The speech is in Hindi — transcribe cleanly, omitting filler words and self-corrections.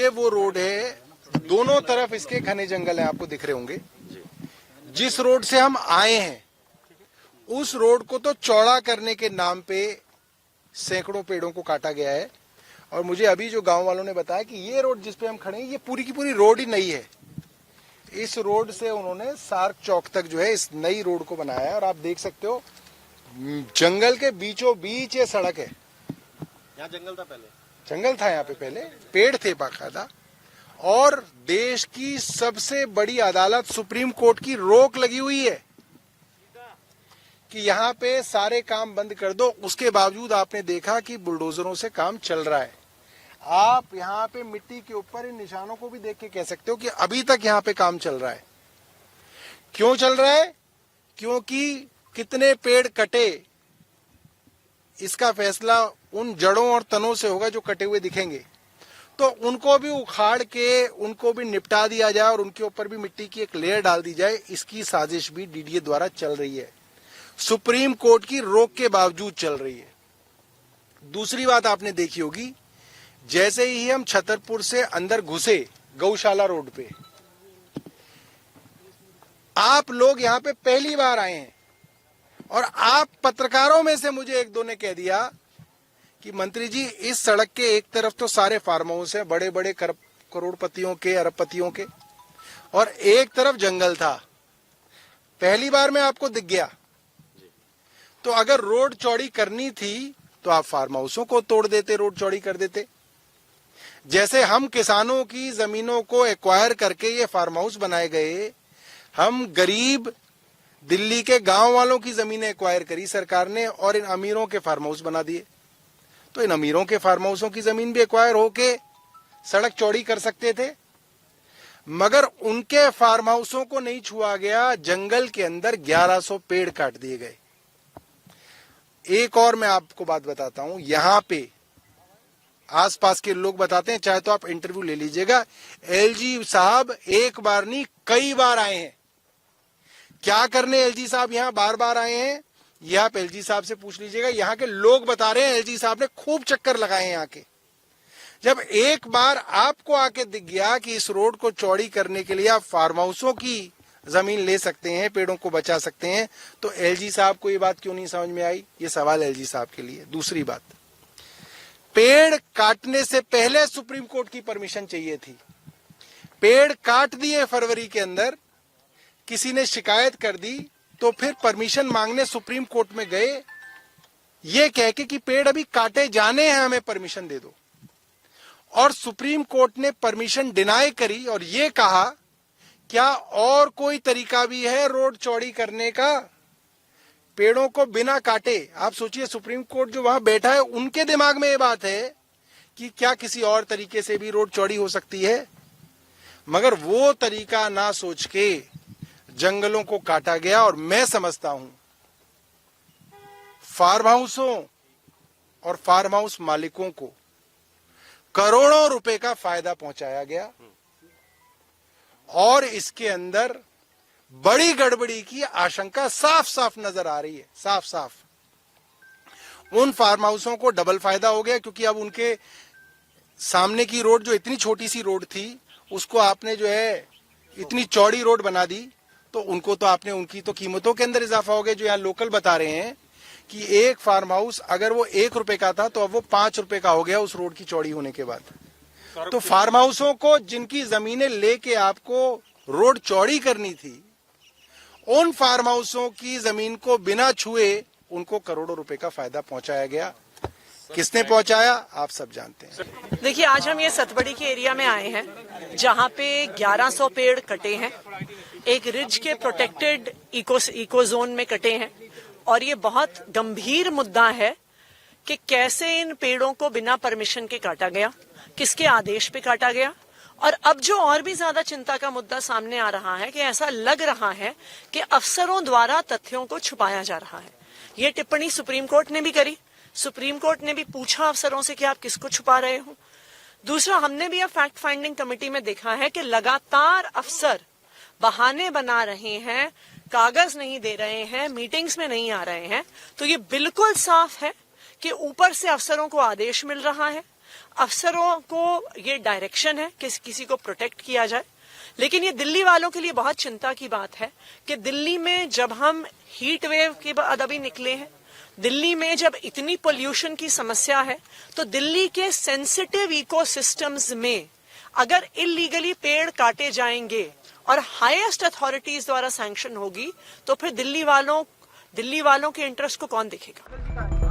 ये वो रोड है, दोनों तरफ इसके घने जंगल हैं, आपको दिख रहे होंगे। जिस रोड से हम आए हैं उस रोड को तो चौड़ा करने के नाम पे सैकड़ों पेड़ों को काटा गया है। और मुझे अभी जो गांव वालों ने बताया कि ये रोड जिस पे हम खड़े हैं ये पूरी की पूरी रोड ही नई है। इस रोड से उन्होंने सार्क चौक तक जो है इस नई रोड को बनाया है। और आप देख सकते हो जंगल के बीचों बीच ये सड़क है। यहाँ जंगल था पहले, जंगल था यहाँ पे, पहले पेड़ थे बाकायदा। और देश की सबसे बड़ी अदालत सुप्रीम कोर्ट की रोक लगी हुई है कि यहाँ पे सारे काम बंद कर दो। उसके बावजूद आपने देखा कि बुलडोजरों से काम चल रहा है। आप यहाँ पे मिट्टी के ऊपर इन निशानों को भी देख के कह सकते हो कि अभी तक यहाँ पे काम चल रहा है। क्यों चल रहा है? क्योंकि कितने पेड़ कटे इसका फैसला उन जड़ों और तनों से होगा जो कटे हुए दिखेंगे। तो उनको भी उखाड़ के उनको भी निपटा दिया जाए और उनके ऊपर भी मिट्टी की एक लेयर डाल दी जाए, इसकी साजिश भी डीडीए द्वारा चल रही है। सुप्रीम कोर्ट की रोक के बावजूद चल रही है। दूसरी बात आपने देखी होगी, जैसे ही हम छतरपुर से अंदर घुसे गौशाला रोड पे, आप लोग यहां पे पहली बार आए हैं और आप पत्रकारों में से मुझे एक दो ने कह दिया कि मंत्री जी इस सड़क के एक तरफ तो सारे फार्म हाउस है, बड़े बड़े करोड़पतियों के, अरबपतियों के, और एक तरफ जंगल था। पहली बार में आपको दिख गया। तो अगर रोड चौड़ी करनी थी तो आप फार्म हाउसों को तोड़ देते, रोड चौड़ी कर देते। जैसे हम किसानों की जमीनों को एक्वायर करके ये फार्म हाउस बनाए गए, हम गरीब दिल्ली के गांव वालों की जमीनें एक्वायर करी सरकार ने और इन अमीरों के फार्म हाउस बना दिए। तो इन अमीरों के फार्म हाउसों की जमीन भी एक्वायर होके सड़क चौड़ी कर सकते थे, मगर उनके फार्म हाउसों को नहीं छुआ गया। जंगल के अंदर 1100 पेड़ काट दिए गए। एक और मैं आपको बात बताता हूं, यहां पे आसपास के लोग बताते हैं, चाहे तो आप इंटरव्यू ले लीजिएगा, एलजी साहब एक बार नहीं कई बार आए हैं। क्या करने एलजी साहब यहां बार बार आए हैं, यह आप एलजी साहब से पूछ लीजिएगा। यहां के लोग बता रहे हैं एलजी साहब ने खूब चक्कर लगाए हैं यहाँ के। जब एक बार आपको आके दिख गया कि इस रोड को चौड़ी करने के लिए आप फार्म हाउसों की जमीन ले सकते हैं, पेड़ों को बचा सकते हैं, तो एलजी साहब को ये बात क्यों नहीं समझ में आई? ये सवाल एलजी साहब के लिए। दूसरी बात, पेड़ काटने से पहले सुप्रीम कोर्ट की परमिशन चाहिए थी। पेड़ काट दिए फरवरी के अंदर, किसी ने शिकायत कर दी तो फिर परमिशन मांगने सुप्रीम कोर्ट में गए, ये कह के कि पेड़ अभी काटे जाने हैं, हमें परमिशन दे दो। और सुप्रीम कोर्ट ने परमिशन डिनाई करी और ये कहा क्या और कोई तरीका भी है रोड चौड़ी करने का पेड़ों को बिना काटे? आप सोचिए सुप्रीम कोर्ट जो वहां बैठा है उनके दिमाग में ये बात है कि क्या किसी और तरीके से भी रोड चौड़ी हो सकती है, मगर वो तरीका ना सोच के जंगलों को काटा गया। और मैं समझता हूं फार्म हाउसों और फार्म हाउस मालिकों को करोड़ों रुपए का फायदा पहुंचाया गया और इसके अंदर बड़ी गड़बड़ी की आशंका साफ साफ नजर आ रही है। साफ साफ उन फार्म हाउसों को डबल फायदा हो गया, क्योंकि अब उनके सामने की रोड जो इतनी छोटी सी रोड थी उसको आपने जो है इतनी चौड़ी रोड बना दी, तो उनको तो आपने उनकी तो कीमतों के अंदर इजाफा हो गया। जो यहाँ लोकल बता रहे हैं कि एक फार्म हाउस अगर वो 1 रुपए का था तो अब वो 5 रुपए का हो गया उस रोड की चौड़ी होने के बाद। तो फार्म हाउसों को जिनकी जमीनें लेके आपको रोड चौड़ी करनी थी, उन फार्म हाउसों की जमीन को बिना छुए उनको करोड़ों रुपए का फायदा पहुंचाया गया। किसने पहुंचाया आप सब जानते हैं। देखिए, आज हम ये सतबड़ी के एरिया में आए हैं जहां पे 1100 पेड़ कटे हैं, एक रिज के प्रोटेक्टेड इको जोन में कटे हैं। और ये बहुत गंभीर मुद्दा है कि कैसे इन पेड़ों को बिना परमिशन के काटा गया, किसके आदेश पे काटा गया। और अब जो और भी ज्यादा चिंता का मुद्दा सामने आ रहा है कि ऐसा लग रहा है कि अफसरों द्वारा तथ्यों को छुपाया जा रहा है। ये टिप्पणी सुप्रीम कोर्ट ने भी करी। सुप्रीम कोर्ट ने भी पूछा अफसरों से कि आप किसको छुपा रहे हो। दूसरा, हमने भी अब फैक्ट फाइंडिंग कमेटी में देखा है कि लगातार अफसर बहाने बना रहे हैं, कागज नहीं दे रहे हैं, मीटिंग्स में नहीं आ रहे हैं। तो ये बिल्कुल साफ है कि ऊपर से अफसरों को आदेश मिल रहा है, अफसरों को ये डायरेक्शन है कि किसी को प्रोटेक्ट किया जाए, लेकिन ये दिल्ली वालों के लिए बहुत चिंता की बात है कि दिल्ली में जब हम हीट वेव के बाद अभी निकले हैं, दिल्ली में जब इतनी पोल्यूशन की समस्या है, तो दिल्ली के सेंसिटिव इकोसिस्टम्स में अगर इलीगली पेड़ काटे जाएंगे और हाईएस्ट अथॉरिटीज द्वारा सैंक्शन होगी, तो फिर दिल्ली वालों के इंटरेस्ट को कौन देखेगा।